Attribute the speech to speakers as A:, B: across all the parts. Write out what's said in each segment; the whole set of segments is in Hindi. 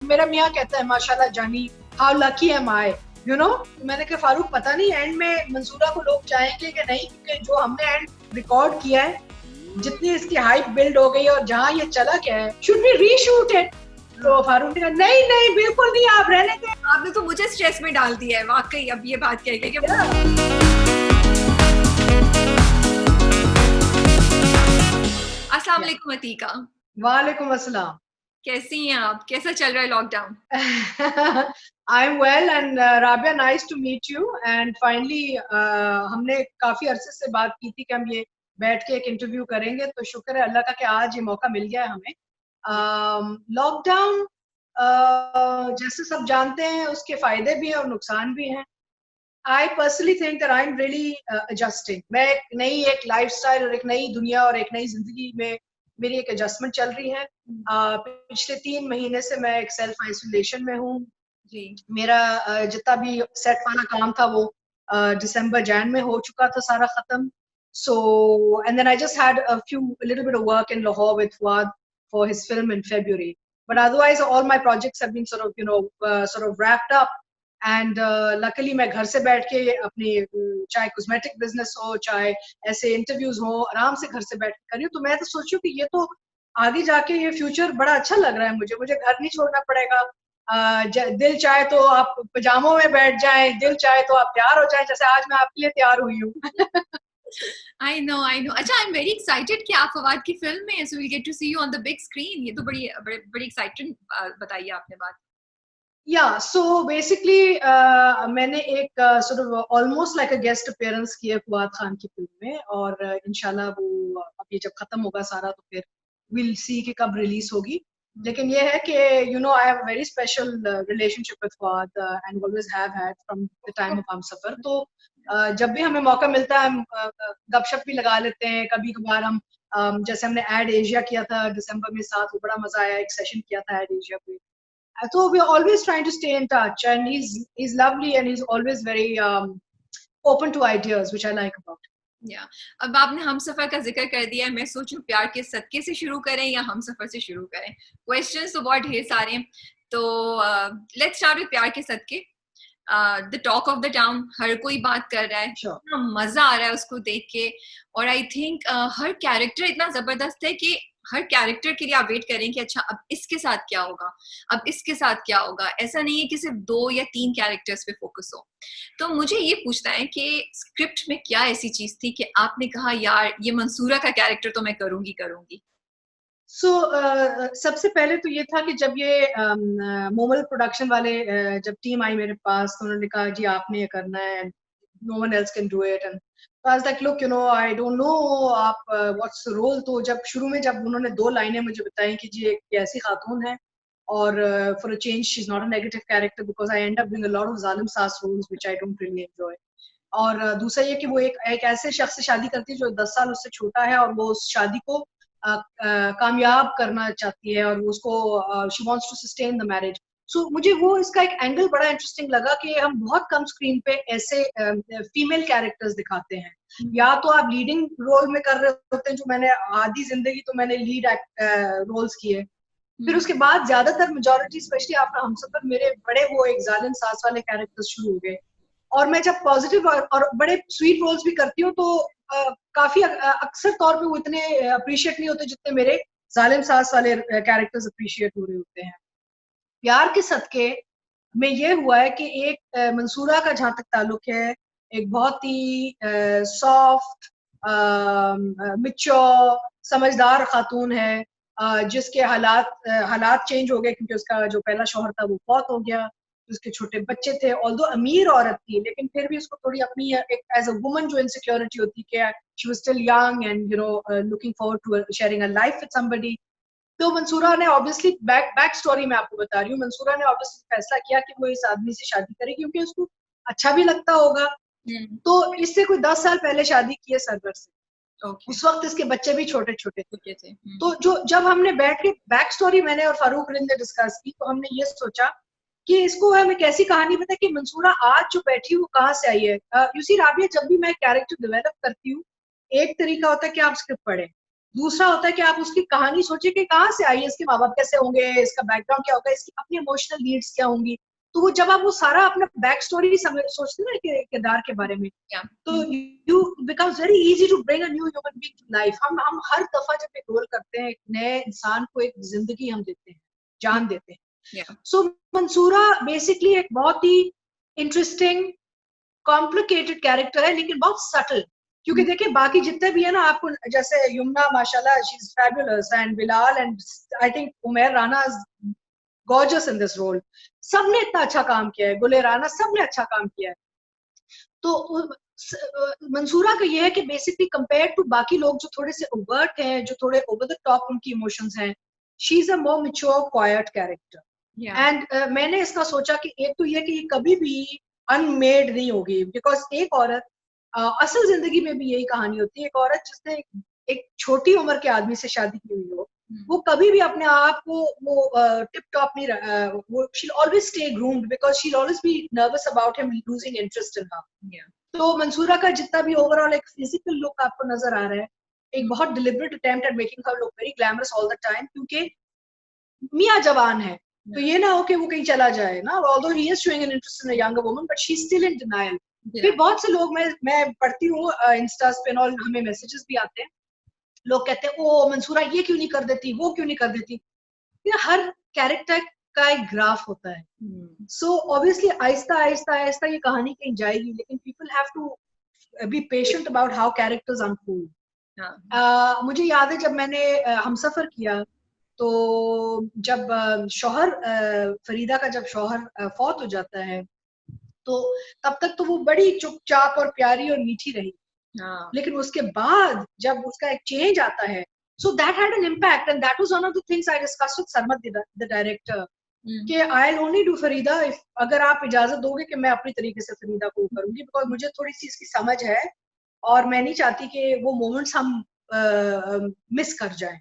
A: मेरा मियाँ कहता है माशाल्लाह जानी, how lucky am I, you know. मैंने कहा फारूक पता नहीं एंड में मंसूरा को लोग चाहेंगे कि नहीं, क्योंकि जो हमने एंड रिकॉर्ड किया है, जितनी इसकी हाइप बिल्ड हो गई और जहाँ ये चला गया है, शुड बी रीशूट इट। तो फारूक ने कहा नहीं नहीं बिल्कुल नहीं, आप रहने दें।
B: आपने तो मुझे स्ट्रेस में डाल दिया है वाकई अब ये बात कह के कि अस्सलाम वालेकुम अतीका।
A: वालेकुम अस्सलाम।
B: कैसी हैं आप? कैसा चल रहा है lockdown?
A: I'm well and Rabia, nice to meet you. And finally हमने काफी अरसे से बात की थी कि हम ये बैठ के एक इंटरव्यू करेंगे, तो शुक्र है अल्लाह का कि आज ये मौका मिल गया है हमें। लॉकडाउन जैसे सब जानते हैं उसके फायदे भी हैं और नुकसान भी हैं। I personally think that I'm really adjusting. मैं एक लाइफस्टाइल और एक नई दुनिया और एक नई जिंदगी में मेरी एक एडजस्टमेंट चल रही है। पिछले 3 महीने से मैं एक सेल्फ आइसोलेशन में हूँ
B: जी।
A: मेरा जितना भी सेट वाला काम था वो दिसंबर जैन में हो चुका था सारा खत्म। So and then I just had a little bit of work in Lahore with Fuad for his film in February. But otherwise all my projects have been sort of wrapped up. And luckily मैं घर से बैठ के अपनी चाहे कॉस्मेटिक बिजनेस हो चाहे ऐसे इंटरव्यूज हो आराम से घर से बैठ के करी हूँ। तो मैं तो सोचू कि ये तो आगे जाके ये फ्यूचर बड़ा अच्छा लग रहा है मुझे घर नहीं छोड़ना पड़ेगा। दिल चाहे तो आप पजामों में बैठ जाएं, दिल चाहे तो आप तैयार हो जाएं, जैसे आज मैं आपके लिए तैयार हुई हूँ।
B: आई नो अच्छा, आई एम वेरी एक्साइटेड कि आप फवाद की फिल्म में, so will get to see you on the big screen. ये तो बड़ी एक्साइटेड बताइए आपने बात।
A: सो बेसिकली मैंने एक sort of almost like a guest appearance की है फवाद खान की फिल्म में, और इंशाल्लाह वो अब ये जब खत्म होगा सारा तो फिर we'll see कि कब रिलीज होगी। लेकिन ये है कि I have a very special relationship with Fawad and always have had from the time of Humsafar. तो जब भी हमें मौका मिलता है हम गपशप भी लगा लेते हैं। कभी कभार हम जैसे हमने एड एशिया किया था दिसंबर में साथ, वो बड़ा मजा आया, एक सेशन किया था एड एशिया पे। So we're always trying to stay in touch, and he's lovely and he's always very open to ideas, which I like about him.
B: अब आपने हम सफर का जिक्र कर दिया है, मैं सोचूं प्यार के सदके से शुरू करें या हम सफर से शुरू करें। क्वेश्चंस तो बहुत ढेर सारे हैं, तो लेट्स स्टार्ट विद प्यार के सदके। The talk of the town, हर कोई बात कर रहा है,
A: Sure.
B: मजा आ रहा है उसको देख के। और आई थिंक हर कैरेक्टर इतना जबरदस्त है कि हर कैरेक्टर के लिए आप वेट करें कि अच्छा अब इसके साथ क्या होगा, अब इसके साथ क्या होगा। ऐसा नहीं है कि सिर्फ 2 या 3 कैरेक्टर्स पे फोकस हो। तो मुझे ये पूछना है कि स्क्रिप्ट में क्या ऐसी चीज थी कि आपने कहा यार ये मंसूरा का कैरेक्टर तो मैं करूंगी।
A: सबसे पहले तो ये था कि जब ये मोमल प्रोडक्शन वाले जब टीम आई मेरे पास, तो उन्होंने कहा जी आपने ये करना है, no one else can do it. And I was like look I don't know आप व्हाट्स द रोल। तो जब उन्होंने 2 लाइनें मुझे बताई कि जी एक ऐसी खातून है और for a change she is not a negative character because I end up doing a lot of जालिम सास roles which I don't really enjoy. और दूसरा ये कि वो एक ऐसे शख्स से शादी करती है जो 10 साल उससे छोटा है और वो उस शादी को कामयाब करना चाहती है और उसको she wants to sustain the marriage. So मुझे वो इसका एक एंगल बड़ा इंटरेस्टिंग लगा कि हम बहुत कम स्क्रीन पे ऐसे फीमेल कैरेक्टर्स दिखाते हैं। या तो आप लीडिंग रोल में कर रहे होते हैं, जो मैंने आधी जिंदगी तो मैंने लीड रोल्स किए। फिर उसके बाद ज्यादातर मेजोरिटी स्पेशली आफ्टर हमसफर मेरे बड़े वो एक जालिम सास वाले कैरेक्टर्स शुरू हो गए। और मैं जब पॉजिटिव और बड़े स्वीट रोल्स भी करती हूँ तो काफी अक्सर तौर पे वो इतने अप्रिशिएट नहीं होते जितने मेरे जालिम सास वाले कैरेक्टर्स अप्रिशिएट हो रहे होते हैं। प्यार के सदके में ये हुआ है कि एक मंसूरा का जहां तक ताल्लुक है, एक बहुत ही सॉफ्ट मिच्योर समझदार खातून है जिसके हालात चेंज हो गए क्योंकि उसका जो पहला शौहर था वो फौत हो गया, उसके छोटे बच्चे थे। ऑल्दो अमीर औरत थी लेकिन फिर भी उसको थोड़ी अपनी एक एज अ वुमन जो इनसिक्योरिटी होती है, she was still young and looking forward to sharing a life with somebody. तो मंसूरा ने ऑब्वियसली बैक स्टोरी में आपको बता रही हूँ, मंसूरा ने ऑब्वियसली फैसला किया कि वो इस आदमी से शादी करे क्योंकि उसको अच्छा भी लगता होगा। तो इससे कोई 10 साल पहले शादी की है सरवर से। उस वक्त इसके बच्चे भी छोटे छोटे थे। तो जब हमने बैठ के बैक स्टोरी मैंने और फारूक रिंद ने डिस्कस की तो हमने ये सोचा कि इसको हमें कैसी कहानी पता कि मंसूरा आज जो बैठी वो कहाँ से आई है। यू सी राबिया, जब भी मैं कैरेक्टर डेवलप करती हूँ एक तरीका होता है कि आप स्क्रिप्ट पढ़ें, दूसरा होता है कि आप उसकी कहानी सोचिए कि कहाँ से आई है, इसके माँ बाप कैसे होंगे, इसका बैकग्राउंड क्या होगा, इसकी अपनी इमोशनल नीड्स क्या होंगी। तो वो जब आप वो सारा अपना बैक स्टोरी सोचते हैं ना किरदार के बारे में, तो you becomes very easy to bring a new human being to life. हम हर दफा जब एक रोल करते हैं, एक नए इंसान को एक जिंदगी हम देते हैं, जान देते हैं। सो मंसूरा बेसिकली एक बहुत ही इंटरेस्टिंग कॉम्प्लिकेटेड कैरेक्टर है, लेकिन बहुत सटल। क्योंकि देखिए बाकी जितने भी है ना, आपको जैसे युमना माशाल्लाह she is fabulous, and Bilal and I think Umair Rana is gorgeous in this role. सबने इतना अच्छा काम किया है, गुले राना, सबने अच्छा काम किया है। तो मंसूरा का ये है कि बेसिकली कंपेयर टू बाकी लोग जो थोड़े से ओवर्ट हैं, जो थोड़े ओवर द टॉप उनकी इमोशंस हैं, she is a more mature quite character. And मैंने इसका सोचा कि एक तो ये कि ये कभी भी अनमेड नहीं होगी, बिकॉज एक औरत असल जिंदगी में भी यही कहानी होती है, एक औरत जिसने एक छोटी उम्र के आदमी से शादी की हुई हो, वो कभी भी अपने आप को वो टिप टॉप नहीं वो she'll always stay groomed because she'll always be nervous about him losing interest in her. तो मंसूरा का जितना भी ओवरऑल एक फिजिकल लुक आपको नजर आ रहा है, एक बहुत deliberate attempt at making her look very glamorous all the time, क्योंकि मियां जवान है, तो ये ना हो कि वो कहीं चला जाए ना, although he is showing an interest in a younger woman but she's still in denial. फिर बहुत से लोग, मैं पढ़ती हूँ इंस्टा पे और हमें मैसेजेस भी आते हैं, लोग कहते हैं ओ मंसूरा ये क्यों नहीं कर देती, वो क्यों नहीं कर देती। हर कैरेक्टर का एक ग्राफ होता है। सो ऑब्वियसली आहिस्ता आहिस्ता आहिस्ता ये कहानी कहीं जाएगी, लेकिन people have to be patient about how characters unfold. मुझे याद है जब मैंने हमसफर किया, तो जब शौहर फरीदा का जब शौहर फौत हो जाता है, तो तब तक तो वो बड़ी चुपचाप और प्यारी और मीठी रही। लेकिन उसके बाद जब उसका एक चेंज आता है, so that had an impact and that was one of the things I discussed with Sarmat the director, कि I'll only do Farida if अगर आप इजाजत दोगे कि मैं अपनी तरीके से फरीदा को करूंगी, बिकॉज मुझे थोड़ी सी इसकी समझ है और मैं नहीं चाहती कि वो मोमेंट्स हम मिस कर जाएं।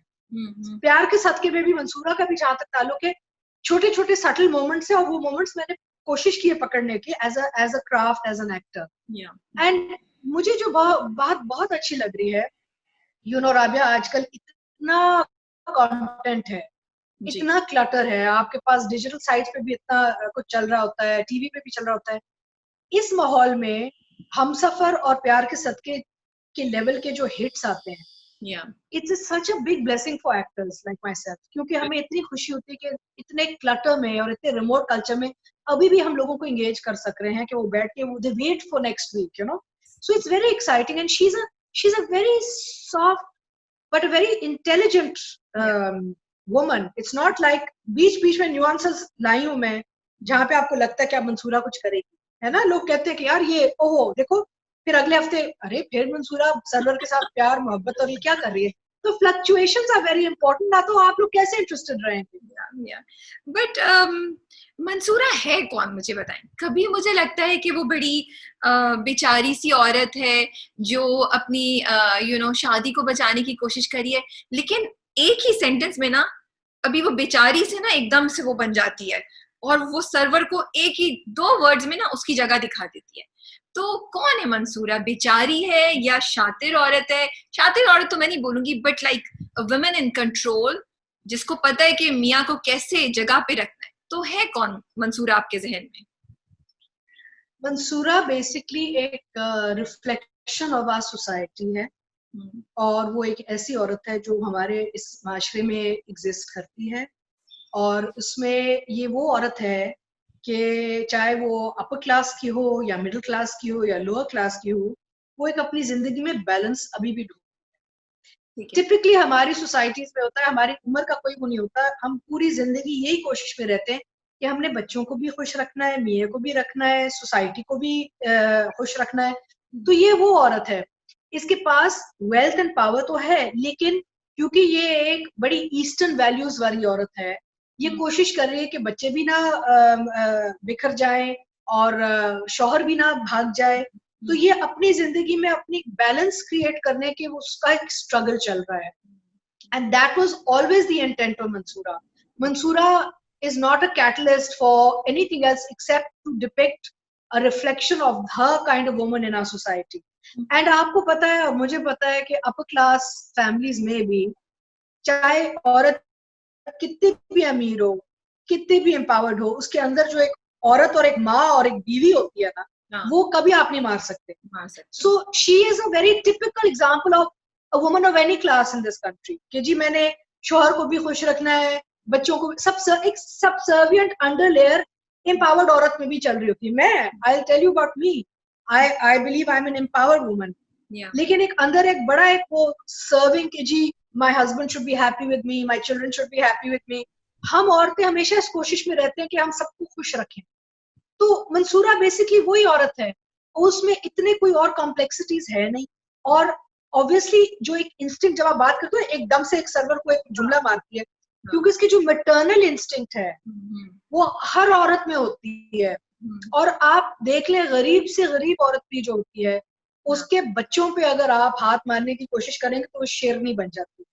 A: प्यार के सदके में भी मंसूरा का भी जहां तक ताल्लुक है, छोटे छोटे सटल मोमेंट्स है, और वो मोमेंट्स मैंने कोशिश की है पकड़ने की as a craft, as an actor. And मुझे जो बात बहुत अच्छी लग रही है, यू नो राबिया, आजकल इतना कंटेंट है, इतना क्लटर है, आपके पास डिजिटल साइट्स पे भी इतना कुछ चल रहा होता है, टीवी पे भी चल रहा होता है। इस माहौल में हमसफर और प्यार के सदके के लेवल के जो हिट्स आते हैं, it's such a big blessing for actors like my self, क्योंकि हमें इतनी खुशी होती है कि इतने क्लटर में और इतने रिमोट कल्चर में अभी भी हम लोगों को एंगेज कर सक रहे हैं कि वो बैठ के they wait for next week, you know. So it's very exciting and she is a very soft but a very intelligent woman. It's not like बीच में nuances लाई हूं मैं, जहां पे आपको लगता है कि अब मंसूरा कुछ करेगी, है ना। लोग कहते हैं कि यार ये ओहो देखो, फिर अगले हफ्ते अरे फिर मंसूरा सरवर के साथ प्यार मोहब्बत और ये क्या कर रही है। तो फ्लक्चुएशंस आर वेरी इंपॉर्टेंट, ना तो आप लोग कैसे इंटरेस्टेड रहेंगे।
B: बट मंसूरा है कौन, मुझे बताएं। कभी मुझे लगता है कि वो बड़ी बेचारी सी औरत है जो अपनी शादी को बचाने की कोशिश करी है, लेकिन एक ही सेंटेंस में ना अभी वो बेचारी से ना एकदम से वो बन जाती है, और वो सर्वर को एक ही 2 वर्ड्स में ना उसकी जगह दिखा देती है। तो कौन है मंसूरा, बेचारी है या शातिर औरत है? शातिर औरत तो मैं नहीं बोलूंगी, but like women in control, जिसको पता है कि मियाँ को कैसे जगह पे रखना है। तो है कौन मंसूरा आपके जहन में?
A: मंसूरा बेसिकली एक रिफ्लेक्शन ऑफ आवर सोसाइटी है, और वो एक ऐसी औरत है जो हमारे इस माशरे में एग्जिस्ट करती है, और उसमें ये वो औरत है कि चाहे वो अपर क्लास की हो या मिडिल क्लास की हो या लोअर क्लास की हो, वो एक अपनी जिंदगी में बैलेंस अभी भी ढूंढती है। टिपिकली हमारी सोसाइटीज में होता है, हमारी उम्र का कोई वो नहीं होता, हम पूरी जिंदगी यही कोशिश में रहते हैं कि हमने बच्चों को भी खुश रखना है, मियाँ को भी रखना है, सोसाइटी को भी खुश रखना है। तो ये वो औरत है, इसके पास वेल्थ एंड पावर तो है, लेकिन क्योंकि ये एक बड़ी ईस्टर्न वैल्यूज वाली औरत है, ये कोशिश कर रही है कि बच्चे भी ना बिखर जाएं और शौहर भी ना भाग जाए। तो ये अपनी जिंदगी में अपनी बैलेंस क्रिएट करने के उसका एक स्ट्रगल चल रहा है, and that was always the intent of Mansura. Mansura is not a catalyst for anything else except to depict a reflection of her kind of woman in our society. And आपको पता है, मुझे पता है कि अपर क्लास फैमिलीज में भी चाहे औरत कितनी भी अमीर हो, कितनी भी एम्पावर्ड हो, उसके अंदर जो एक औरत और एक माँ और एक बीवी होती है ना, वो कभी आप नहीं मार सकते. So she is a very typical example of a woman of any class in this country कि जी मैंने शोहर को भी खुश रखना है, बच्चों को सब एक सबसर्विएंट अंडर लेयर एम्पावर्ड औरत में भी चल रही होती है. मैं I tell you about me, I believe I am an empowered woman. लेकिन एक अंदर एक बड़ा एक वो सर्विंग कि जी my husband should be happy with me, my children should be happy with me. हम औरतें हमेशा इस कोशिश में रहते हैं कि हम सबको खुश रखें. तो मंसूरा बेसिकली वही औरत है, उसमें इतने कोई और कॉम्प्लेक्सिटीज है नहीं. और ऑब्वियसली जो एक इंस्टिंक्ट, जब आप बात करते हो एकदम से एक सर्वर को एक जुमला मारती है, क्योंकि इसकी जो मैटरनल इंस्टिंक्ट है वो हर औरत में होती है. और आप देख लें, गरीब से गरीब औरत भी जो होती है, उसके बच्चों पे अगर आप हाथ मारने की कोशिश करेंगे तो वो शेरनी बन जाती है.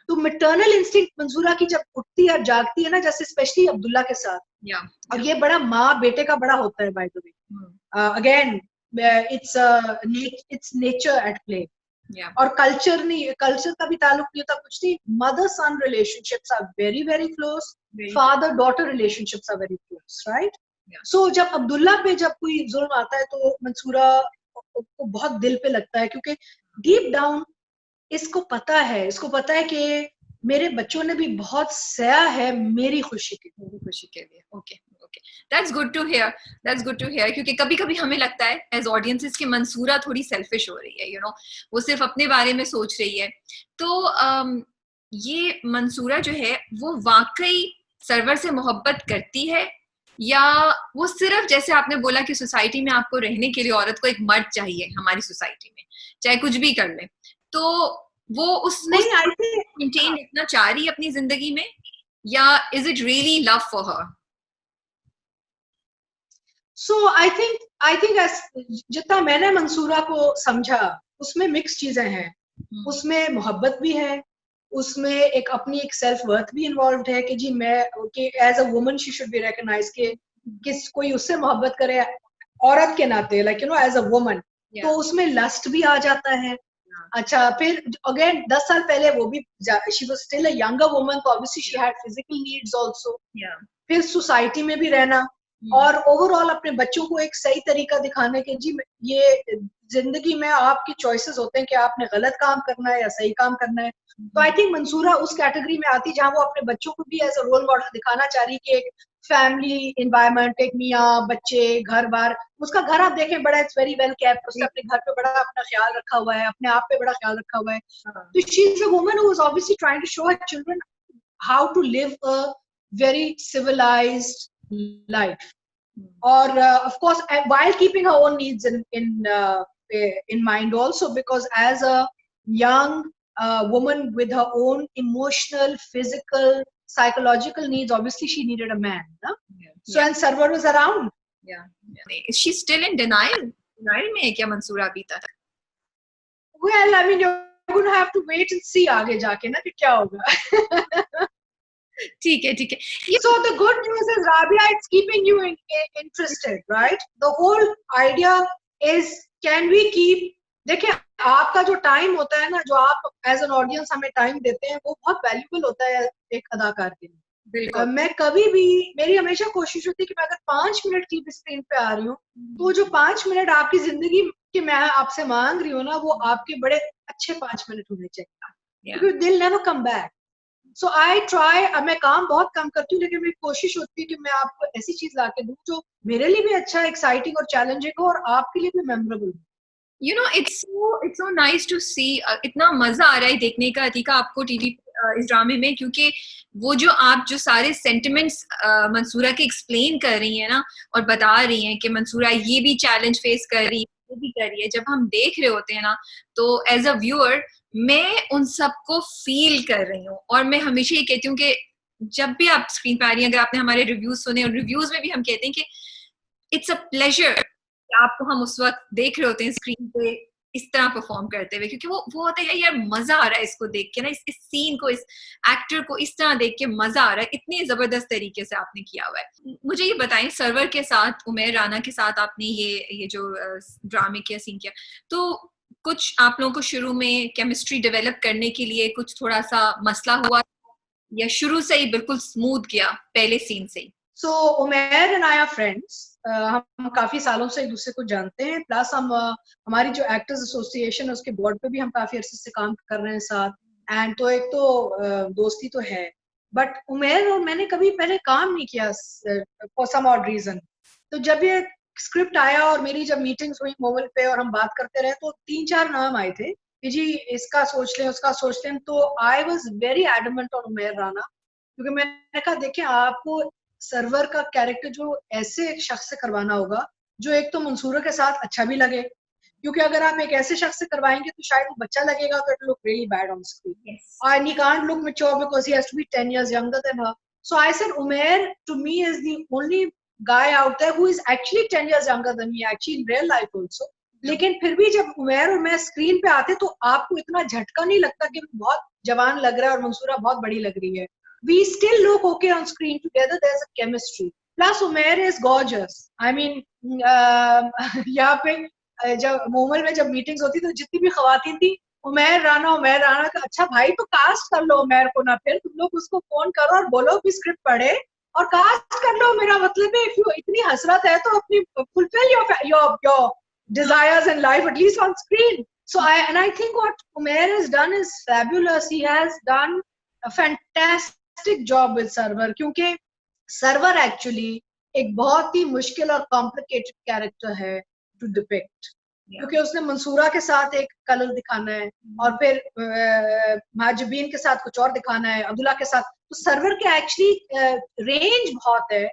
A: तो मैटरनल इंस्टिंक्ट मंसूरा की जब उठती है और जागती है ना, जैसे स्पेशली अब्दुल्ला के साथ, और ये बड़ा माँ बेटे का बड़ा होता है by the way. Again it's nature at play. और कल्चर नहीं, कल्चर का भी ताल्लुक नहीं होता, कुछ नहीं. Mother son relationships are very very close, father daughter relationships are very close, right. So जब अब्दुल्ला पे जब कोई जुल्म आता है तो मंसूरा को बहुत दिल पे लगता है, क्योंकि डीप डाउन इसको पता है कि मेरे बच्चों ने भी बहुत सहा है मेरी खुशी के लिए.
B: Okay okay, that's good to hear. क्योंकि कभी कभी हमें लगता है एज ऑडियंसेस कि मंसूरा थोड़ी सेल्फिश हो रही है, यू नो, वो सिर्फ अपने बारे में सोच रही है. तो ये मंसूरा जो है वो वाकई सरवर से मोहब्बत करती है, या वो सिर्फ जैसे आपने बोला कि सोसाइटी में आपको रहने के लिए औरत को एक मर्द चाहिए, हमारी सोसाइटी में चाहे कुछ भी कर ले, तो वो उस मेंटेन रखना चाह रही है अपनी जिंदगी में, या is it really love for her?
A: So I think जितना मैंने मंसूरा को समझा, उसमें मिक्स चीजें हैं. उसमें मोहब्बत भी है, उसमें एक अपनी एक सेल्फ वर्थ भी इन्वॉल्व है कि जी मैं कि as a woman she should be recognise कि किस कोई उससे मोहब्बत करे औरत के नाते, like you know as a woman. तो उसमें लस्ट भी आ जाता है. अच्छा, फिर अगेन 10 साल पहले वो भी she was still a younger woman, तो obviously she had physical needs also. फिर सोसाइटी में भी रहना, और ओवरऑल अपने बच्चों को एक सही तरीका दिखाने के जी ये जिंदगी में आपकी चॉइसेस होते हैं कि आपने गलत काम करना है या सही काम करना है. तो आई थिंक मंसूरा उस कैटेगरी में आती जहां वो अपने बच्चों को भी एज अ रोल मॉडल दिखाना चाह रही कि एक फैमिली एनवायरनमेंट, एक मियाँ बच्चे घर बार, उसका घर आप देखें बड़ा इट्स वेरी वेल केप्ट, उसने अपने घर पे बड़ा अपना ख्याल रखा हुआ है, अपने आप पे बड़ा ख्याल रखा हुआ है. तो she is a woman who is obviously trying to show her children how to live a very civilized life, or of course while keeping her own needs in mind also, because as a young woman with her own emotional, physical, psychological needs, obviously she needed a man, no? So and Sarwar was around.
B: Is she still in denial में है क्या मंसूरा अभी तक?
A: Well, I mean, you're going to have to wait and see आगे जाके ना कि क्या होगा.
B: ठीक है.
A: So the good news is, Rabia, it's keeping you interested, right? The whole idea is, can we keep, देखिए आपका जो टाइम होता है ना, जो आप एज एन ऑडियंस हमें टाइम देते हैं, वो बहुत वैल्यूबल होता है एक अदाकार के लिए. मैं कभी भी, मेरी हमेशा कोशिश होती है कि मैं अगर 5 मिनट की स्क्रीन पे आ रही हूँ, तो जो 5 मिनट आपकी जिंदगी की मैं आपसे मांग रही हूँ ना, वो आपके बड़े अच्छे 5 मिनट होने चाहिए, क्योंकि they'll never come back. So I try, मैं काम बहुत कम करती हूँ, लेकिन मेरी कोशिश होती है कि मैं आपको ऐसी चीज ला के दूं जो मेरे लिए भी अच्छा, एक्साइटिंग और चैलेंजिंग हो, और आपके लिए भी मेमोरेबल हो.
B: You know, it's so nice to see. इतना मजा आ रहा है देखने का अतीका आपको टीवी इस ड्रामे में, क्योंकि वो जो सारे सेंटिमेंट्स मंसूरा के एक्सप्लेन कर रही है ना, और बता रही हैं कि मंसूरा ये भी चैलेंज फेस कर रही है, वो भी कर रही है, जब हम देख रहे होते हैं ना, तो एज अ व्यूअर मैं उन सबको फील कर रही हूँ. और मैं हमेशा ये कहती हूँ कि जब भी आप स्क्रीन पे आ रही हैं, अगर आपने हमारे रिव्यूज सुने, और रिव्यूज में भी हम कहते हैं कि इट्स अ प्लेजर, आपको हम उस वक्त देख रहे होते हैं स्क्रीन पे इस तरह परफॉर्म करते हुए, क्योंकि वो होता है यार मजा आ रहा है इसको देख के ना, इस सीन को, इस एक्टर को इस तरह देख के मजा आ रहा है, इतनी जबरदस्त तरीके से आपने किया हुआ है। मुझे ये बताएं, सरवर के साथ, उमेर राना के साथ आपने ये जो ड्रामे किया, सीन किया, तो कुछ आप लोगों को शुरू में केमिस्ट्री डेवलप करने के लिए कुछ थोड़ा सा मसला हुआ, या शुरू से ही बिल्कुल स्मूथ गया पहले सीन से ही?
A: So Umer and I are friends, हम काफी सालों से एक दूसरे को जानते हैं, प्लस हम हमारी जो एक्टर्स एसोसिएशन है उसके बोर्ड पे भी हम काफी अरसे से काम कर रहे हैं साथ, एंड तो एक तो दोस्ती तो है, बट उमेर और मैंने कभी पहले काम नहीं किया फॉर सम ऑड रीजन। तो जब ये स्क्रिप्ट आया और मेरी जब मीटिंग्स हुई मोबाइल पे और हम बात करते रहे, तो 3-4 नाम आए थे कि जी इसका सोच लें, उसका सोच लें, तो I was very adamant on Umer Rana, क्योंकि मैंने कहा देखिए आपको सर्वर का कैरेक्टर जो ऐसे एक शख्स से करवाना होगा जो एक तो मंसूरा के साथ अच्छा भी लगे, क्योंकि अगर आप एक ऐसे शख्स से करवाएंगे तो शायद वो बच्चा लगेगा, तो it look really bad on screen, and he can't look mature because he has to be 10 years younger than her. So I said Umair to me is the only guy out there who is actually 10 years younger than me, actually in real life also. लेकिन फिर भी जब उमेर और मैं स्क्रीन पे आते तो आपको इतना झटका नहीं लगता कि बहुत जवान लग रहा है और मंसूरा बहुत बड़ी लग रही है। We still look okay on screen together. There's a chemistry. Plus, Umair is gorgeous. I mean, यहाँ पे जब मोमल में जब मीटिंग्स होती तो जितनी भी खवातीन थी, उमेर राना का, अच्छा भाई तो कास्ट कर लो उमेर को ना, फिर तुम लोग उसको फोन करो और बोलो कि स्क्रिप्ट पढ़े और कास्ट कर लो। मेरा मतलब है इफ यू इतनी हसरत है तो अपनी fulfil your desires in life at least on screen. So I think what Umair has done is fabulous. He has done a fantastic job with server, क्योंकि सर्वर एक्चुअली एक बहुत ही मुश्किल और कॉम्प्लिकेटेड कैरेक्टर है टू डिपिक्ट, क्योंकि उसने मंसूरा के साथ एक कलर दिखाना है और फिर महाजबीन के साथ कुछ और दिखाना है, अब्दुल्ला के साथ, तो सर्वर के एक्चुअली रेंज बहुत है।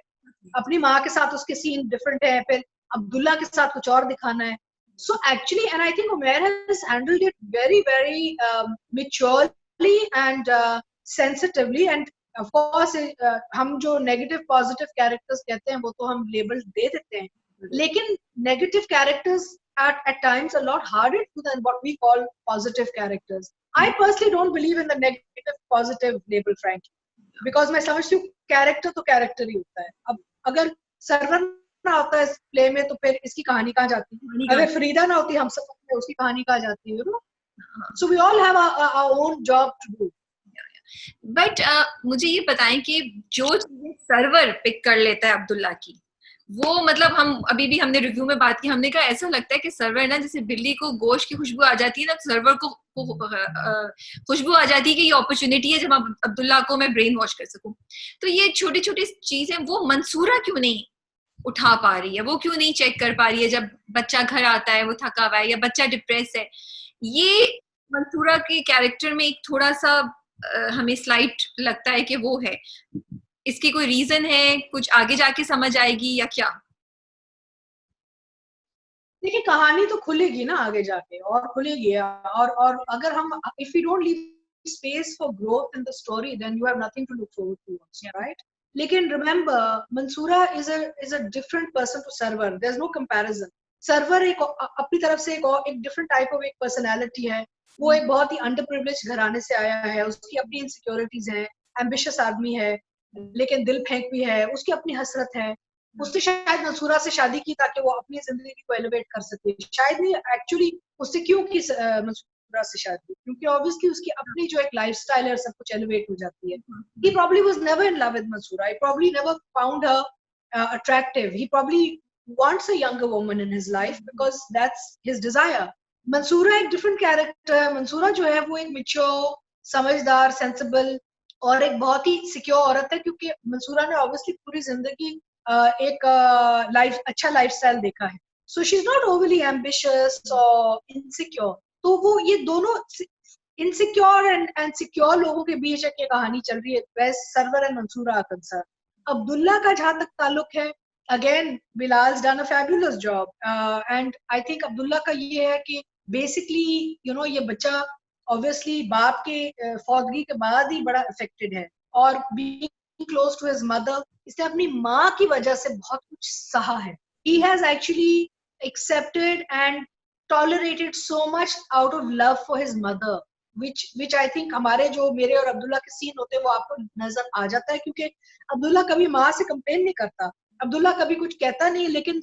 A: अपनी माँ के साथ उसके सीन डिफरेंट है, फिर अब्दुल्ला के साथ कुछ और दिखाना है। So actually, and I think Umair has handled it very, very maturely and sensitively. And of course, हम जो negative, positive characters कहते हैं वो तो हम label दे देते हैं, लेकिन negative characters at times a lot harder to than what we call positive characters. I personally don't believe in the negative, positive label, frankly, because मैं समझती हूँ character तो character ही होता है। अब अगर सर्वर ना होता है इस प्ले में तो फिर इसकी कहानी कहाँ जाती है, अगर फरीदा ना होती हम सब में, उसकी कहानी कहाँ जाती है, you know? So we all have our own job to do.
B: But मुझे ये बताएं कि जो चीजें सर्वर पिक कर लेता है अब्दुल्ला की, वो मतलब हम अभी भी हमने रिव्यू में बात की, हमने कहा ऐसा लगता है कि सर्वर ना जैसे बिल्ली को गोश्त की खुशबू आ जाती है ना, सर्वर को खुशबू आ जाती है कि ये अपॉर्चुनिटी है जब अब्दुल्ला को मैं ब्रेन वॉश कर सकूं। तो ये छोटी छोटी चीजें वो मंसूरा क्यों नहीं उठा पा रही है, वो क्यों नहीं चेक कर पा रही है जब बच्चा घर आता है, वो थका हुआ है या बच्चा डिप्रेस है? ये मंसूरा के कैरेक्टर में एक थोड़ा सा हमें स्लाइट लगता है कि वो है, इसकी कोई रीजन है, कुछ आगे जाके समझ आएगी या क्या?
A: देखिए कहानी तो खुलेगी ना आगे जाके, और खुलेगी, और अगर हम if you don't leave space for growth in the story then you have nothing to look forward to, right? लेकिन remember Mansoora is a different person to Sarwar, there is no comparison. Sarwar एक अपनी तरफ से एक डिफरेंट टाइप ऑफ एक पर्सनालिटी है, वो एक बहुत ही अंडर प्रिविलेज घराने से आया है, उसकी अपनी इनसिक्योरिटीज हैं, एम्बिशियस आदमी है, लेकिन दिल फेंक भी है, उसकी अपनी हसरत है। उसने शायद मंसूरा से शादी की ताकि वो अपनी जिंदगी को एलिवेट कर सके, शायद नहीं एक्चुअली उससे क्यों की मंसूरा से शादी, क्योंकि ऑब्वियसली उसकी अपनी जो एक लाइफस्टाइल है सब कुछ एलिवेट हो जाती है। He probably was never in love with Mansoora. He probably never found her attractive. He probably wants a younger woman in his life because that's his desire. Mansura एक डिफरेंट कैरेक्टर है। मंसूरा जो है वो एक मैच्योर, समझदार, सेंसिबल और एक बहुत ही सिक्योर औरत है, क्योंकि मंसूरा ने ऑब्वियसली पूरी जिंदगी एक अच्छा लाइफस्टाइल देखा है। So she is not overly ambitious और इनसिक्योर। तो वो ये दोनों इनसिक्योर एंड सिक्योर लोगों के बीच एक कहानी चल रही है, वैसे सर्वर एंड मंसूरा कंसर। अब्दुल्ला का जहां तक ताल्लुक है, again Bilal's done a fabulous job, and I think Abdullah का ये है कि बेसिकली यू नो ये बच्चा ऑब्वियसली बाप के फौतगी के बाद ही बड़ा अफेक्टेड है, और being close to his mother, इसने अपनी माँ की वजह से बहुत कुछ सहा है। He has actually accepted and tolerated so much out of love for his mother, which I think हमारे जो मेरे और अब्दुल्ला के सीन होते हैं वो आपको नजर आ जाता है, क्योंकि अब्दुल्ला कभी माँ से कंप्लेन नहीं करता, अब्दुल्ला कभी कुछ कहता नहीं, लेकिन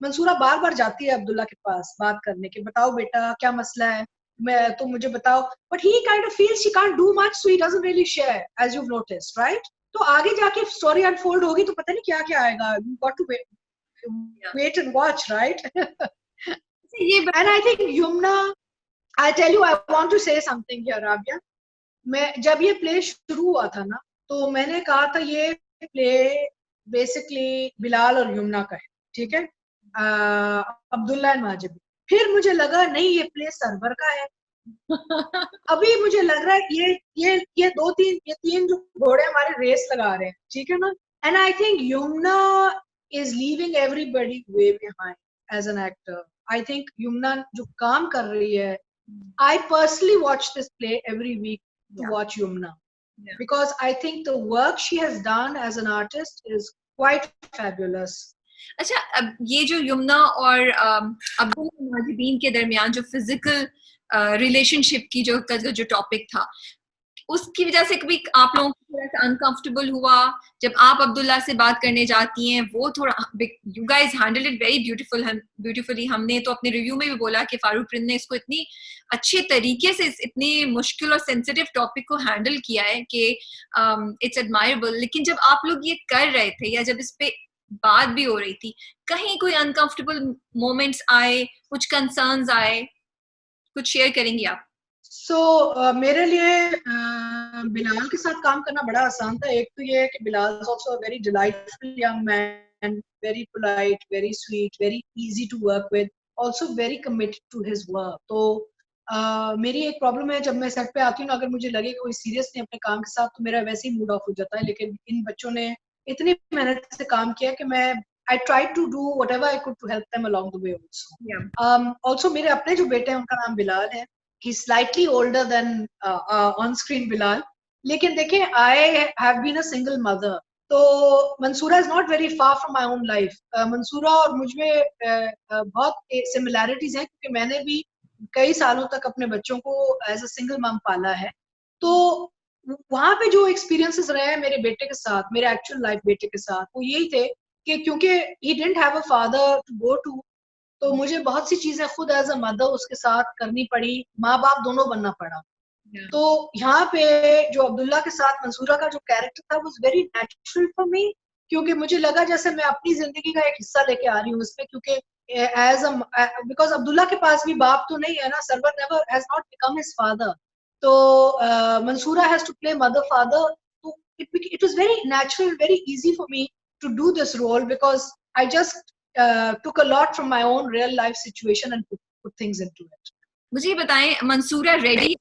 A: मंसूरा बार बार जाती है अब्दुल्ला के पास बात करने के, बताओ बेटा क्या मसला है, मैं तो मुझे बताओ, but he kind of feels she can't do much, so he doesn't really share, as you noticed, right? तो आगे जाके स्टोरी अनफोल्ड होगी तो पता नहीं क्या क्या आएगा, you got to wait and watch, right? And I think Yumna, I tell you, I want to say something here, Rabia. मैं जब ये प्ले शुरू हुआ था ना, तो मैंने कहा था ये प्ले बेसिकली बिलाल और युमना का है, ठीक है, अब्दुल्ला एंड माजिद। फिर मुझे लगा नहीं, ये प्ले सरवर का है। अभी मुझे लग रहा है ये तीन जो घोड़े हमारे रेस लगा रहे हैं, ठीक है ना। And I think Yumna is leaving everybody way behind as an actor. I think Yumna जो काम कर रही है, I personally watch this play every week to watch Yumna, because I think the work she has done as an artist is quite fabulous.
B: अच्छा, अब ये जो युमना और अब्दुल्ला माजिदीन के दरमियान जो फिजिकल रिलेशनशिप की जो टॉपिक था, उसकी वजह से कभी आप लोगों को थोड़ा सा अनकंफर्टेबल हुआ जब आप अब्दुल्ला से बात करने जाती हैं? वो थोड़ा, you guys handle it very beautifully. हमने तो अपने रिव्यू में भी बोला कि फारूक प्रिंस ने इसको इतनी अच्छे तरीके से इतने मुश्किल और सेंसिटिव टॉपिक को हैंडल किया है कि इट्स एडमायरेबल। लेकिन जब आप लोग ये कर रहे थे या जब इस पे बात भी हो रही थी, कहीं कोई अनकंफर्टेबल मोमेंट्स आए, कुछ कंसर्न्स आए, कुछ शेयर करेंगी आप?
A: मेरे लिए बिलाल के साथ काम करना बड़ा आसान था। एक तो ये है कि Bilal is also a very delightful young man, very polite, very sweet, very easy to work with, also very committed to his work. तो मेरी एक प्रॉब्लम है, जब मैं सेट पे आती हूँ ना, अगर मुझे लगे कोई सीरियस नहीं अपने काम के साथ, तो मेरा वैसे ही मूड ऑफ हो जाता है। लेकिन इन बच्चों ने इतनी मेहनत से काम किया कि मैं I tried to do whatever I could to help them along the way also. Also मेरे अपने जो बेटे हैं उनका नाम बिलाल है। He's slightly older than on-screen Bilal. लेकिन देखें, I have been a single mother. तो Mansura is not very far from my own life. Mansura और मुझ में बहुत similarities हैं, क्योंकि मैंने भी कई सालों तक अपने बच्चों को as a single mom पाला है। तो वहाँ पे जो experiences रहे हैं मेरे बेटे के साथ, मेरे actual life बेटे के साथ, वो यही थे कि क्योंकि he didn't have a father to go to, तो मुझे बहुत सी चीजें खुद एज अ मदर उसके साथ करनी पड़ी, माँ बाप दोनों बनना पड़ा। तो यहाँ पे जो अब्दुल्ला के साथ मंसूरा का जो कैरेक्टर था was very natural for me, क्योंकि मुझे लगा जैसे मैं अपनी जिंदगी का एक हिस्सा लेके आ रही हूँ उसमें, क्योंकि एज बिकॉज अब्दुल्ला के पास भी बाप तो नहीं है ना, Sarwar never has not become his father, तो Mansoora has to play mother father. तो it was very natural, very easy for me to do this role, because I just took a lot from my own real life situation and put things into it.
B: मुझे बताएं, मंसूरा रेडी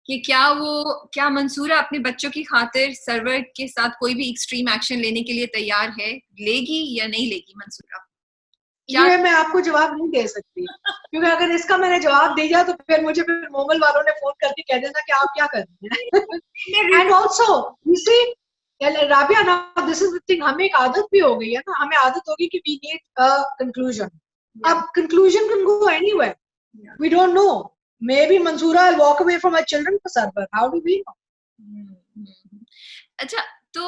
B: कि क्या मंसूरा अपने बच्चों की खातिर सरवर के साथ कोई भी एक्सट्रीम एक्शन लेने के लिए तैयार है? लेगी या नहीं लेगी मंसूरा?
A: ये मैं आपको जवाब नहीं दे सकती, क्योंकि अगर इसका मैंने जवाब दिया तो फिर मुझे मोमल वालों ने फोन करके कह देना कि आप क्या कर रही हैं। And also, you see, Rabia, now this is the thing, हमें एक आदत भी हो गई है ना, हमें आदत होगी कि we need a conclusion. अब conclusion can go anywhere. We don't know. Maybe Mansoora will walk away from her children for Sarwar. How do we know?
B: अच्छा, तो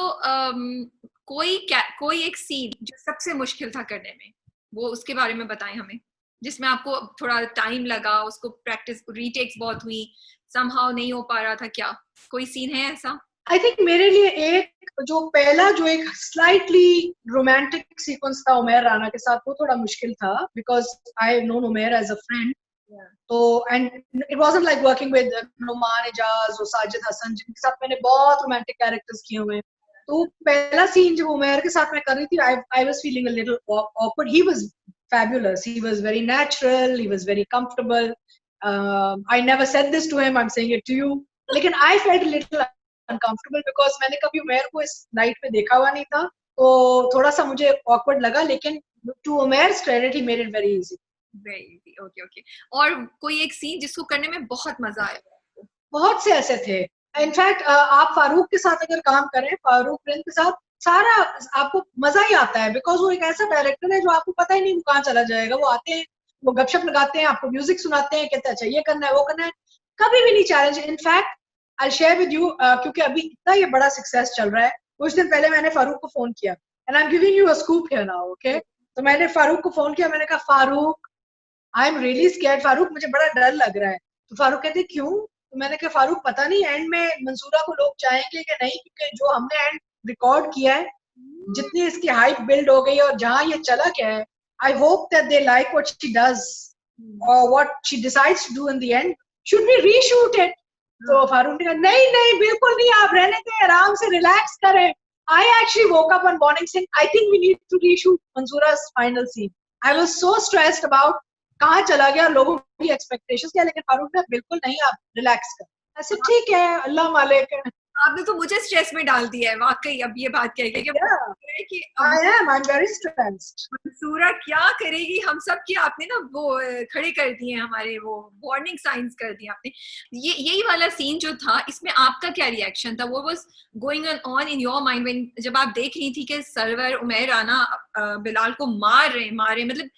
B: कोई एक सीन जो सबसे मुश्किल था करने में, वो उसके बारे में बताएं हमें, जिसमें आपको थोड़ा टाइम लगा, उसको प्रैक्टिस, रीटेक्स बहुत हुई, somehow नहीं हो पा रहा था, क्या कोई सीन है ऐसा?
A: I think मेरे लिए एक स्लाइटली रोमांटिक सीक्वेंस था उमैर राना के साथ, वो थोड़ा मुश्किल था, because I have known Umair as a friend. तो and it wasn't like working with Nauman Ijaz और साजिद हसन, जिनके साथ मैंने बहुत रोमांटिक कैरेक्टर्स किए हुए हैं। तो पहला सीन जब उमैर के साथ मैं कर रही थी, I was feeling a little awkward. He was fabulous, he was very natural, he was very comfortable. I never said this to him, I'm saying it to you, लेकिन I felt a little uncomfortable because मैंने कभी उमैर को इस लाइट में देखा हुआ नहीं था, तो थोड़ा सा मुझे awkward लगा, लेकिन to Umair's credit he made it very easy.
B: Very easy, okay. और कोई एक सीन जिसको करने में बहुत मजा आया?
A: बहुत से ऐसे थे। इनफैक्ट आप फारूक के साथ अगर काम करें, फारूक प्रिंस के साथ, सारा आपको मजा ही आता है, बिकॉज वो एक ऐसा डायरेक्टर है जो आपको पता ही नहीं वो कहाँ चला जाएगा। वो आते हैं, वो गपशप लगाते हैं, आपको म्यूजिक सुनाते हैं, कहते हैं अच्छा ये करना है वो करना है, कभी भी नहीं challenge. In fact I share with you, क्योंकि अभी इतना ये बड़ा सक्सेस चल रहा है, कुछ दिन पहले मैंने फारूक को फोन किया, and I am giving you a scoop here now, okay. तो मैंने फारूक को फोन किया, मैंने कहा Farooq I am really scared, Farooq मुझे बड़ा डर लग रहा है। तो फारूक कहते क्यों? तो मैंने कहा फारूक पता नहीं एंड में मंसूरा को लोग चाहेंगे कि नहीं, क्योंकि जो हमने एंड रिकॉर्ड किया है, जितनी इसकी हाइप बिल्ड हो गई है और जहां ये चला क्या है, I hope that they like what she does और what she decides to do in the end, should we reshoot it? तो फारूक ने कहा नहीं नहीं बिल्कुल नहीं, आप रहने दें, आराम से रिलैक्स करें। I actually woke up one morning saying, I think we need to reshoot Mansoor's final scene. I was so stressed about कहाँ चला गया, लोगों की एक्सपेक्टेशंस क्या, लेकिन फारूक ने बिल्कुल नहीं, आप रिलैक्स कर। ऐसे ठीक है, अल्लाह मालिक है।
B: आपने तो मुझे स्ट्रेस में डाल दिया है वाकई अब ये बात कह के कि
A: I'm very stressed.
B: मंसूरा क्या करेगी हम सब की, आपने ना वो खड़े कर दिए हमारे, वो वार्निंग साइंस कर दिए आपने। ये यही वाला सीन जो था, इसमें आपका क्या रिएक्शन था? What was going on in your mind when, जब आप देख रही थी कि सरवर उमैर राना बिलाल को मार रहे, मतलब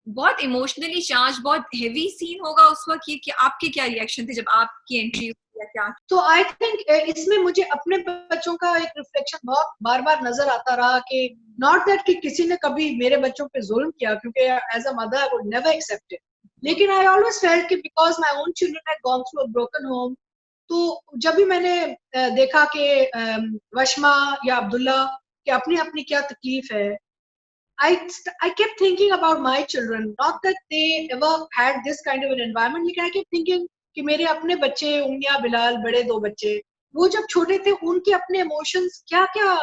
B: बहुत इमोशनली चार्ज, बहुत हेवी सीन होगा उस वक्त, ये कि आपके क्या रिएक्शन थे जब आपकी एंट्री या क्या?
A: तो आई थिंक इसमें मुझे अपने बच्चों का एक रिफ्लेक्शन बहुत बार बार नजर आता रहा कि नॉट दैट कि किसी ने कभी मेरे बच्चों पे जुल्म किया, क्योंकि as a mother I would never accept it, लेकिन आई ऑलवेज फेल्ट कि because my own children had gone through a broken home, तो जब भी मैंने देखा कि वशमा या अब्दुल्ला कि अपनी अपनी क्या तकलीफ है, I kept thinking about my children, not that they ever had this kind of an environment, लेकिन I kept thinking कि मेरे अपने बच्चे, उम्मिया बिलाल, बड़े दो बच्चे, वो जब छोटे थे उनके अपने इमोशंस क्या क्या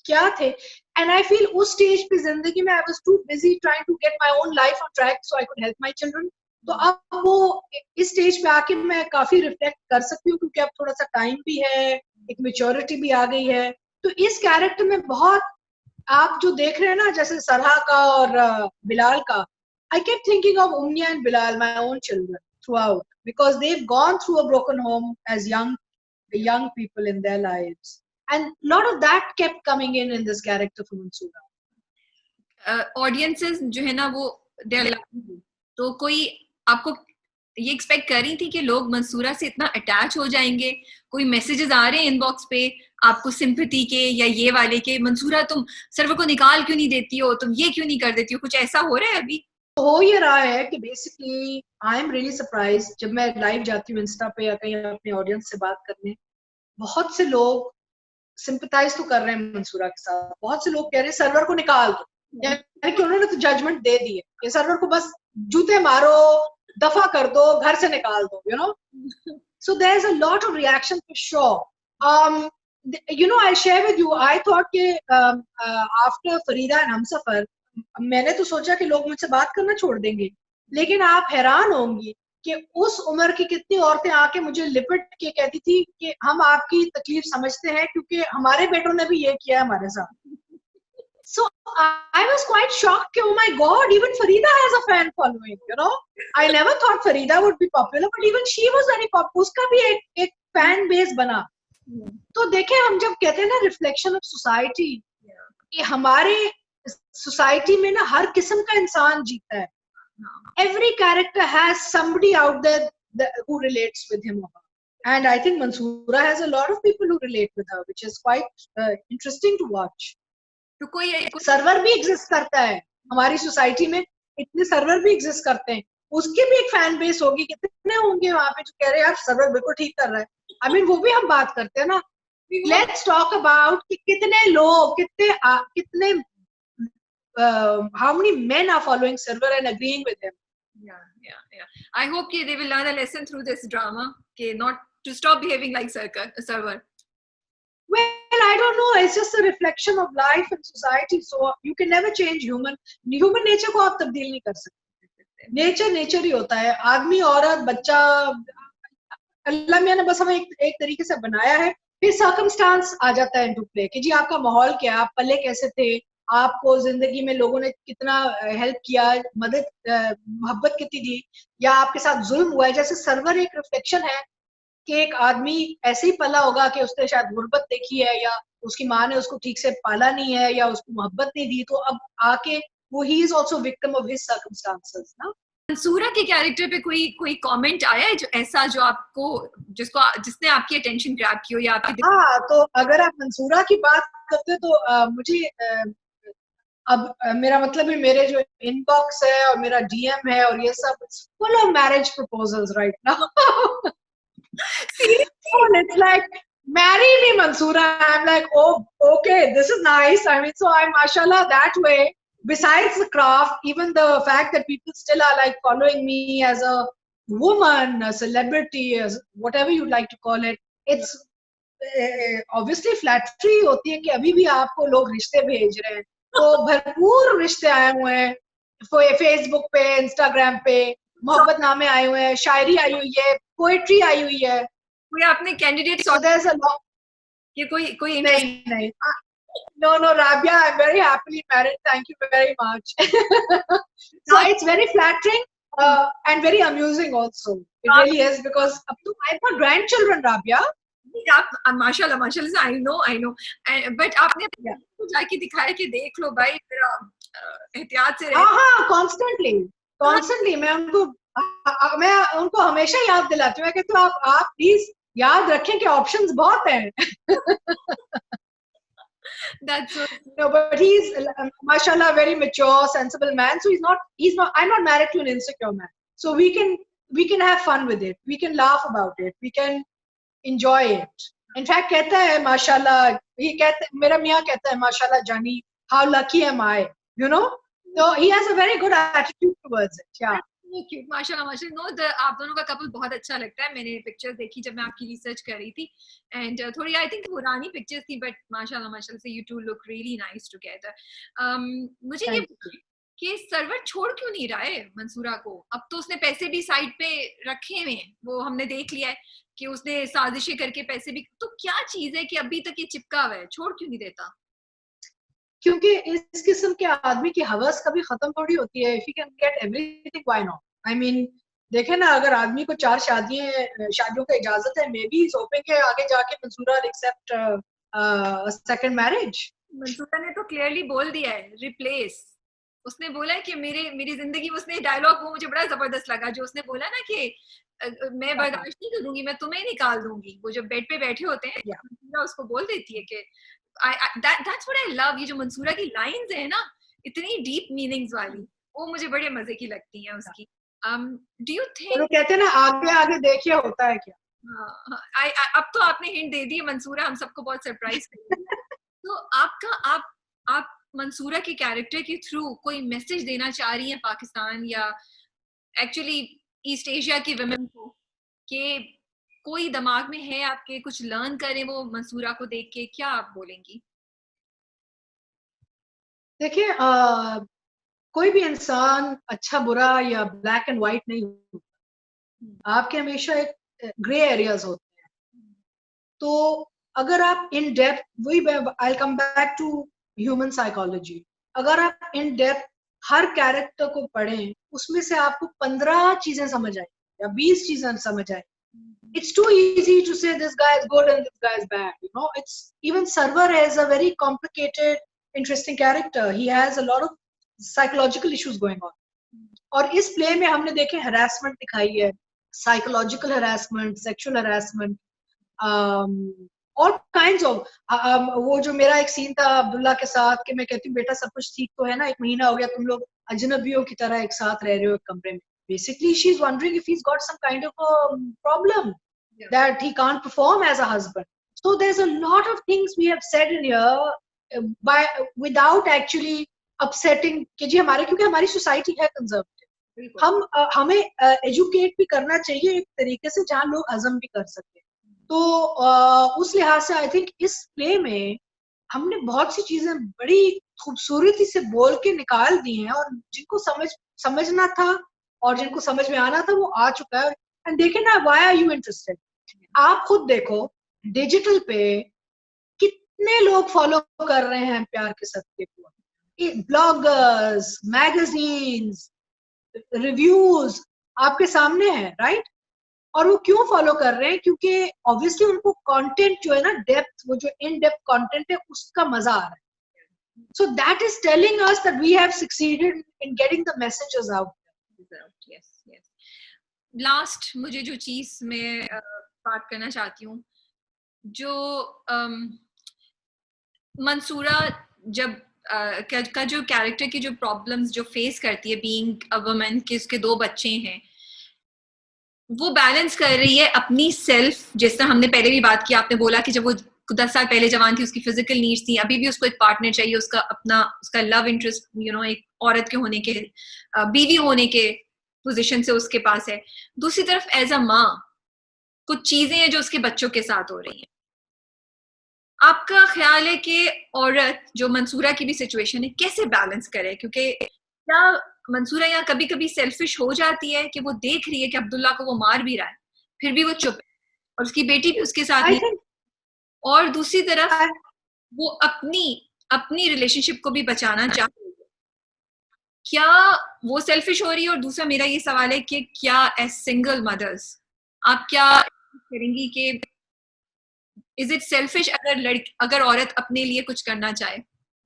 A: क्या थे, एंड आई फील उस स्टेज पे जिंदगी में I was too busy trying to get my own life on track so I could help my children. तो अब वो इस स्टेज पे आके मैं काफी रिफ्लेक्ट कर सकती हूँ, क्योंकि अब थोड़ा सा टाइम भी है, एक मेच्योरिटी भी आ गई है, तो इस कैरेक्टर में बहुत आप जो देख रहे हैं ना, जैसे सरहा का और बिलाल का, I kept thinking of Umnia and Bilal, my own children, throughout, because they've gone through a broken home as young people in their lives, and a lot of that kept coming in this character for Mansoora.
B: Audiences जो है ना वो तो कोई आपको ये एक्सपेक्ट कर रही थी कि लोग मंसूरा से इतना अटैच हो जाएंगे? कोई मैसेजेस आ रहे हैं इनबॉक्स पे आपको सिंपैथी के या ये वाले के, मंसूरा तुम सर्वर को निकाल क्यों नहीं देती हो, तुम ये क्यों नहीं कर देती हो, कुछ ऐसा हो रहा है अभी?
A: हो ये रहा है कि basically I am really surprise, जब मैं लाइव जाती हूँ इंस्टा पे या कहीं अपने ऑडियंस से बात करने, बहुत से लोग सिंपैथाइज तो कर रहे हैं मंसूरा के साथ, बहुत से लोग कह रहे हैं सर्वर को निकाल दो, यानी कि उन्होंने तो जजमेंट दे दी है कि सर्वर को बस जूते मारो, दफा कर दो, घर से निकाल दो, you know. So there is a lot of reaction for sure. you know, I'll share with you, I thought कि after फरीदा एंड हमसफर मैंने तो सोचा कि लोग मुझसे बात करना छोड़ देंगे, लेकिन आप हैरान होंगी कि उस उम्र की कितनी औरतें आके मुझे लिपट के कहती थी कि हम आपकी तकलीफ समझते हैं, क्योंकि हमारे बेटों ने भी ये किया है हमारे साथ। So I was quite shocked. Oh my God! Even Farida has a fan following. You know, I never thought Farida would be popular, but even she was very popular. उसका भी एक fan base बना। तो देखें, हम जब कहते हैं ना रिफ्लेक्शन ऑफ सोसाइटी, कि हमारे सोसाइटी में ना हर किस्म का इंसान जीता है। Every character has somebody out there who relates with him or her. And I think Mansoora has a lot of people who relate with her, which is quite interesting to watch.
B: तो कोई
A: सर्वर भी एग्जिस्ट करता है हमारी सोसाइटी में, इतने सर्वर भी एग्जिस्ट करते हैं, उसकी भी एक फैन बेस होगी, कितने होंगे वहां पे जो कह रहे हैं यार सर्वर बिल्कुल ठीक कर रहा है। आई मीन वो भी हम बात करते हैं ना। लेट्स टॉक अबाउट कि कितने लोग, कितने how many men are following server and agreeing with him.
B: Yeah. I hope they will learn a lesson through this drama, not to stop behaving like server.
A: Well, I don't know. It's just a reflection of life and society. So you can never change human nature को आप तब्दील नहीं कर सकते। नेचर ही होता है, आदमी, औरत, बच्चा, अल्लाह मियां ने बस हमें एक तरीके से बनाया है, फिर सर्कमस्टांस आ जाता है इनटू प्ले कि जी आपका माहौल क्या, आप पले कैसे थे, आपको जिंदगी में लोगों ने कितना हेल्प किया, मदद, मोहब्बत कितनी दी, या आपके साथ जुल्म हुआ है। जैसे सर्वर एक रिफ्लेक्शन है कि एक आदमी ऐसे ही पला होगा कि उसने शायद गुर्बत देखी है, या उसकी माँ ने उसको ठीक से पाला नहीं है, या उसको मोहब्बत नहीं दी, तो अब आके वो he is also victim of his circumstances ना।
B: मंसूरा के कैरेक्टर पे कोई कमेंट आया है जो ऐसा जो आपको जिसने आपकी अटेंशन ग्रैब की हो या आपकी?
A: हाँ, तो अगर आप मंसूरा की बात करते तो मुझे अब मेरा मतलब है मेरे जो इनबॉक्स है और मेरा डीएम है और ये सब full of marriage proposals right now. And it's like, marry me, Mansoora. I'm like, oh, okay, this is nice. I mean, so I'm, mashallah, that way. Besides the craft, even the fact that people still are like following me as a woman, a celebrity, as whatever you'd like to call it, it's obviously flattery होती है कि अभी भी आपको लोग रिश्ते भेज रहे हैं. तो भरपूर रिश्ते आए हुए हैं फेसबुक पे, इंस्टाग्राम पे, मोहब्बतनामे आए हुए हैं, शायरी आई हुई है, पोएट्री आई हुई है.
B: कोई आपने candidate
A: So there's a lot.
B: ये कोई
A: नहीं. No, Rabia, I'm very happily married. Thank you very much. So it's very flattering and very amusing also. It really is because up to I've got grandchildren, Rabia.
B: आप माशाल्लाह आई नो बट आपने जाके दिखाया कि देख लो भाई मेरा एहतियात से
A: हाँ, constantly मैं उनको हमेशा याद दिलाती हूँ कि तो आप प्लीज याद रखें कि ऑप्शंस बहुत हैं.
B: That's so
A: No, but he's mashallah very mature, sensible man. So I'm not married to an insecure man. So we can have fun with it. We can laugh about it. We can enjoy it. In fact, कहता है mashallah, मेरा मियाँ कहता है mashallah Jani, how lucky am I, you know? So he has a very good attitude towards it. Yeah.
B: Cute माशाल्लाह नो आप दोनों का कपल बहुत अच्छा लगता है. मैंने पिक्चर्स देखी जब मैं आपकी रिसर्च कर रही थी एंड थोड़ी आई थिंक पुरानी पिक्चर्स थी बट माशाल्लाह से you two look really nice together. मुझे ये कि सर्वर छोड़ क्यों नहीं रहा है मंसूरा को? अब तो उसने पैसे भी साइड पे रखे हुए हैं, वो हमने देख लिया है कि उसने साजिशें करके पैसे भी, तो क्या चीज है कि अभी तक ये चिपका हुआ है, छोड़ क्यों नहीं देता?
A: क्योंकि इस किस्म के आदमी की हवस कभी खत्म थोड़ी होती है. If you can get everything why not. I mean देखे ना, अगर आदमी को 4 शादियों का इजाजत है, मे बी इज होपिंग के आगे जाके Mansoora accept second marriage.
B: Mansoora ने तो क्लियरली बोल दिया है रिप्लेस. उसने बोला है कि मेरी जिंदगी में, उसने डायलॉग वो मुझे बड़ा जबरदस्त लगा जो उसने बोला ना कि मैं बर्दाश्त नहीं करूंगी, मैं तुम्हें निकाल दूंगी. वो जब बेड पे बैठे होते हैं मंसूरा उसको बोल देती है कि that's what I love. ये जो मंसूरा की लाइंस है ना, इतनी डीप मीनिंग्स वाली, वो मुझे बड़े मजे की लगती हैं उसकी. Do you think
A: तो कहते हैं ना आगे देखिए होता है क्या.
B: अब तो आपने हिंट दे दी मंसूरा, हम सबको बहुत सरप्राइज कर दिया. तो आप मंसूरा के कैरेक्टर के थ्रू कोई मैसेज देना चाह रही हैं पाकिस्तान या एक्चुअली ईस्ट एशिया की वुमेन को कि कोई दिमाग में है आपके, कुछ लर्न करें वो मंसूरा को देख के, क्या आप बोलेंगी?
A: देखिए कोई भी इंसान अच्छा बुरा या ब्लैक एंड व्हाइट नहीं होता. आपके हमेशा एक ग्रे एरियाज होते हैं. तो अगर आप इन डेप्थ, वही I come back to human psychology, अगर आप इन डेप्थ हर कैरेक्टर को पढ़ें, उसमें से आपको 15 चीजें समझ आए या 20 चीजें समझ आए. It's too easy to say this guy is good and this guy is bad. You know, it's even Sarwar is a very complicated, interesting character. He has a lot of psychological issues going on. और इस प्ले में हमने देखे harassment दिखाई है, psychological harassment, sexual harassment, all kinds of. वो जो मेरा एक सीन था अब्दुल्ला के साथ कि मैं कहती हूँ बेटा सब कुछ ठीक तो है ना, 1 महीना हो गया तुम लोग अजनबियों की तरह एक साथ रह रहे हो एक कमरे में. Basically, she's wondering if he's got some kind of a problem that he can't perform as a husband. So there's a lot of things we have said in here without actually upsetting कि जी हमारे, क्योंकि हमारी सोसाइटी है कंजर्वेटिव. हमें एजुकेट भी करना चाहिए एक तरीके से जहाँ लोग हजम भी कर सके. तो उस लिहाज से आई थिंक इस प्ले में हमने बहुत सी चीजें बड़ी खूबसूरती से बोल के निकाल दी हैं और जिनको समझना था और जिनको समझ में आना था वो आ चुका है. एंड देखे ना, व्हाई आर यू इंटरेस्टेड, आप खुद देखो डिजिटल पे कितने लोग फॉलो कर रहे हैं प्यार के सत्य को. ब्लॉगर्स, मैगजीन्स, रिव्यूज आपके सामने है, राइट? और वो क्यों फॉलो कर रहे हैं? क्योंकि ऑब्वियसली उनको कंटेंट जो है ना, डेप्थ, वो जो इन डेप्थ कंटेंट है उसका मजा आ रहा है. So that is telling us that we have succeeded in getting the messages out.
B: deserved. Yes, yes. Last मुझे जो चीज में बात करना चाहती हूँ, जो मंसूरा जब का जो कैरेक्टर की जो प्रॉब्लम्स जो फेस करती है बीइंग अ वुमन, कि उसके 2 बच्चे हैं, वो बैलेंस कर रही है अपनी सेल्फ, जिस तरह हमने पहले भी बात की, आपने बोला कि जब वो 10 साल पहले जवान थी उसकी फिजिकल नीड्स थी, अभी भी उसको एक पार्टनर चाहिए, उसका अपना उसका लव इंटरेस्ट एक औरत के होने के, बीवी होने के पोजीशन से उसके पास है। दूसरी तरफ एज अ माँ कुछ चीजें हैं जो उसके बच्चों के साथ हो रही हैं। आपका ख्याल है कि औरत, जो मंसूरा की भी सिचुएशन है, कैसे बैलेंस करे? क्योंकि क्या मंसूरा यहाँ कभी कभी सेल्फिश हो जाती है कि वो देख रही है कि अब्दुल्ला को वो मार भी रहा है, फिर भी वो चुप है, और उसकी बेटी भी उसके साथ
A: I
B: नहीं,
A: think
B: और दूसरी तरफ
A: I,
B: वो अपनी अपनी रिलेशनशिप को भी बचाना चाहती है। क्या वो सेल्फिश हो रही है? और दूसरा मेरा ये सवाल है कि क्या एज सिंगल मदर्स आप क्या करेंगी कि इज इट सेल्फिश अगर औरत अपने लिए कुछ करना चाहे,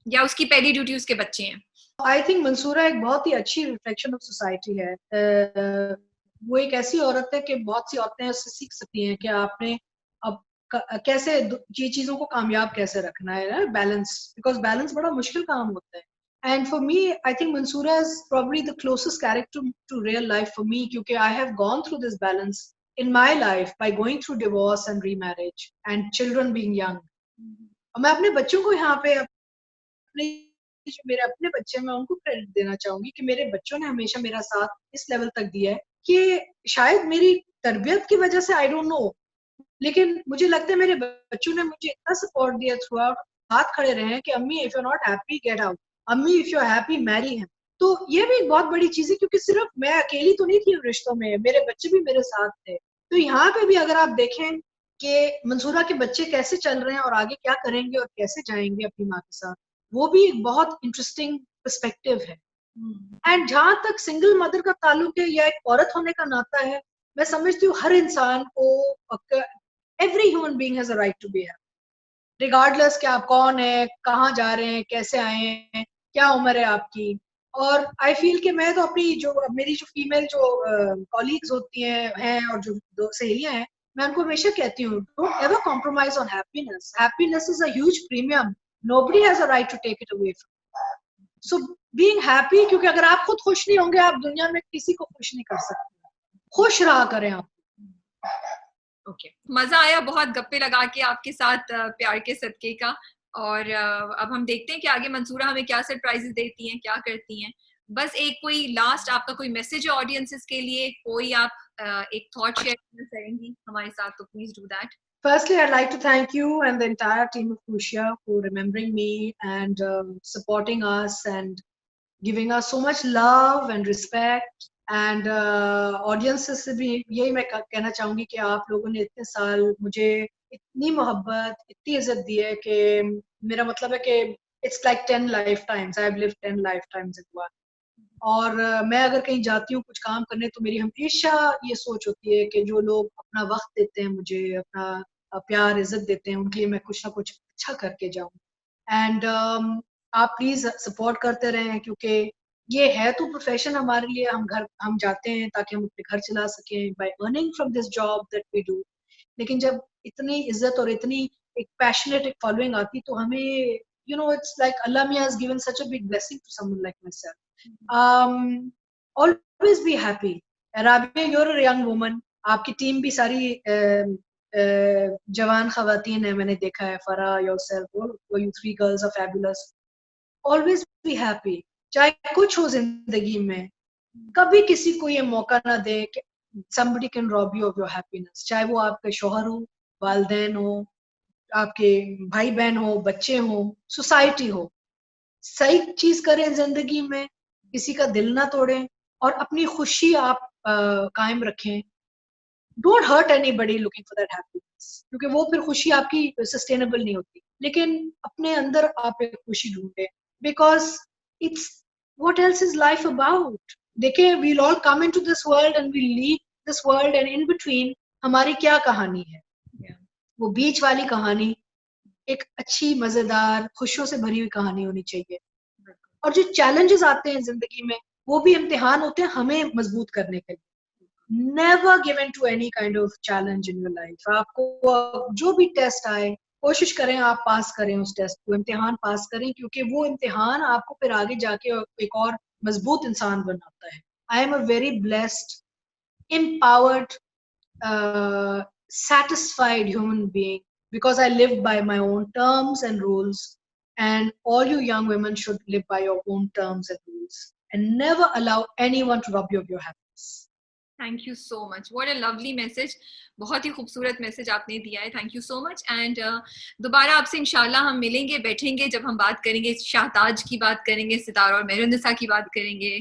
B: या उसकी पहली ड्यूटी उसके बच्चे हैं?
A: I think मंसूरा एक बहुत ही अच्छी रिफ्लेक्शन ऑफ सोसाइटी है। वो एक ऐसी औरत है कि बहुत सी औरतें उससे सीख सकती हैं कि आपने अब कैसे ये चीजों को कामयाब कैसे रखना है ना, बैलेंस, बिकॉज बैलेंस बड़ा मुश्किल काम होता है। And for me I think Mansoora is probably the closest character to real life for me, क्योंकि I have gone through this balance in my life by going through divorce and remarriage and children being young. और मैं अपने बच्चों को यहाँ पे अपने जो मेरे अपने बच्चे, मैं उनको क्रेडिट देना चाहूंगी कि मेरे बच्चों ने हमेशा मेरा साथ इस लेवल तक दिया है कि शायद मेरी तरबियत की वजह से, आई डोंट नो, लेकिन मुझे लगता है मेरे बच्चों ने मुझे इतना सपोर्ट दिया थ्रू आउट, हाथ खड़े रहे हैं कि अम्मी if you are not happy get out, अम्मी if you are happy marry him. तो ये भी एक बहुत बड़ी चीज है, क्योंकि सिर्फ मैं अकेली तो नहीं थी उन रिश्तों में, मेरे बच्चे भी मेरे साथ थे। तो यहाँ पे भी अगर आप देखें कि मंसूरा के बच्चे कैसे चल रहे हैं और आगे क्या करेंगे और कैसे जाएंगे अपनी माँ के साथ, वो भी एक बहुत इंटरेस्टिंग पर्सपेक्टिव है। एंड जहां तक सिंगल मदर का ताल्लुक है या एक औरत होने का नाता है, मैं समझती हूँ हर इंसान को, every human being has a right to be happy, regardless कि आप कौन है, कहाँ जा रहे हैं, कैसे आए हैं, क्या उम्र है आपकी। और आई फील कि मैं तो अपनी जो मेरी जो फीमेल जो कॉलीग्स होती हैं और जो दो सहेलियां हैं, मैं उनको हमेशा कहती हूँ don't ever compromise on happiness, happiness is a huge premium, nobody has a right to take it away from. So being happy, क्योंकि अगर आप खुद खुश नहीं होंगे, आप दुनिया में किसी को खुश नहीं कर सकते। खुश रहा करें आप।
B: ओके, मजा आया बहुत गप्पे लगा के आपके साथ प्यार के सदके का। और अब हम देखते हैं कि आगे मंसूरा हमें क्या सरप्राइजेस देती हैं, क्या करती हैं। बस एक कोई लास्ट आपका कोई मैसेज है ऑडियंसेस के लिए, कोई आप एक थॉट शेयर करना चाहेंगी हमारे साथ, तो please do that.
A: Firstly, I'd like to thank you and the entire team of Kushia for remembering me and supporting us and giving us so much love and respect. And audiences से भी यही मैं कहना चाहूंगी कि आप लोगों ने इतने साल मुझे इतनी मोहब्बत, इतनी इज्जत दी है कि मेरा मतलब है कि it's like 10 lifetimes. I've lived 10 lifetimes in one. और मैं अगर कहीं जाती हूँ कुछ काम करने, तो मेरी हमेशा ये सोच होती है कि जो लोग अपना वक्त देते हैं मुझे, अपना प्यार इज्जत देते हैं, उनके लिए मैं कुछ ना कुछ अच्छा करके जाऊं। एंड आप प्लीज सपोर्ट करते रहें, क्योंकि ये है तो प्रोफेशन हमारे लिए, हम जाते हैं ताकि हम अपने घर चला सकें by earning from this job that we do. लेकिन जब इतनी इज्जत और इतनी एक पैशनेट एक फॉलोइंग आती, तो हमें it's like Allah Miya has given such a big blessing to someone like myself. Always be happy. Rabia, you're a young woman. आपकी टीम भी सारी जवान खवातीन है, मैंने देखा है। फरा, yourself, all you 3 girls are fabulous. Always be happy. चाहे कुछ हो जिंदगी में, कभी किसी को ये मौका ना दे कि somebody can rob you of your happiness. चाहे वो आपके शौहर हो, वालिदैन हो, आपके भाई बहन हो, बच्चे हो, सोसाइटी हो। सही चीज करें जिंदगी में, किसी का दिल ना तोड़ें और अपनी खुशी आप कायम रखें। Don't hurt anybody looking for that happiness, क्योंकि वो फिर खुशी आपकी सस्टेनेबल नहीं होती। लेकिन अपने अंदर आप एक खुशी ढूंढें, because it's what else is life about. देखिए, we'll all come into this world and we'll leave this world, and in between हमारी क्या कहानी है, वो बीच वाली कहानी एक अच्छी, मजेदार, खुशियों से भरी हुई कहानी होनी चाहिए। और जो चैलेंजेस आते हैं जिंदगी में, वो भी इम्तिहान होते हैं हमें मजबूत करने के लिए. Never give in to any kind of challenge in your life. आपको जो भी टेस्ट आए कोशिश करें आप पास करें उस टेस्ट को, इम्तिहान पास करें, क्योंकि वो इम्तिहान आपको फिर आगे जाके एक और मजबूत इंसान बनाता है. I am a very blessed, empowered, satisfied human being because I live by my own terms and rules. And all you young women should live by your own terms and rules and never allow anyone to rob you of your happiness.
B: Thank you so much. What a lovely message. बहुत ही खूबसूरत मैसेज आपने दिया है. Thank you so much. And दोबारा आपसे इंशाल्लाह हम मिलेंगे, बैठेंगे, जब हम बात करेंगे शाहताज की, बात करेंगे सितारा और मेहरुन्निसा की, बात करेंगे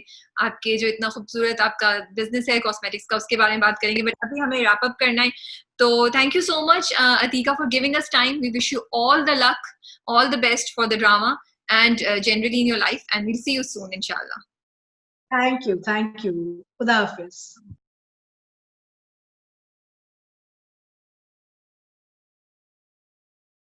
B: आपके जो इतना खूबसूरत आपका बिजनेस है कॉस्मेटिक्स का, उसके बारे में बात करेंगे. बट अभी हमें रैप अप करना है. तो thank you so much Atiqa for giving us time. We wish you all the luck, all the best for the drama and generally in your life, and we'll see you soon inshallah.
A: Thank you. Khuda Hafiz.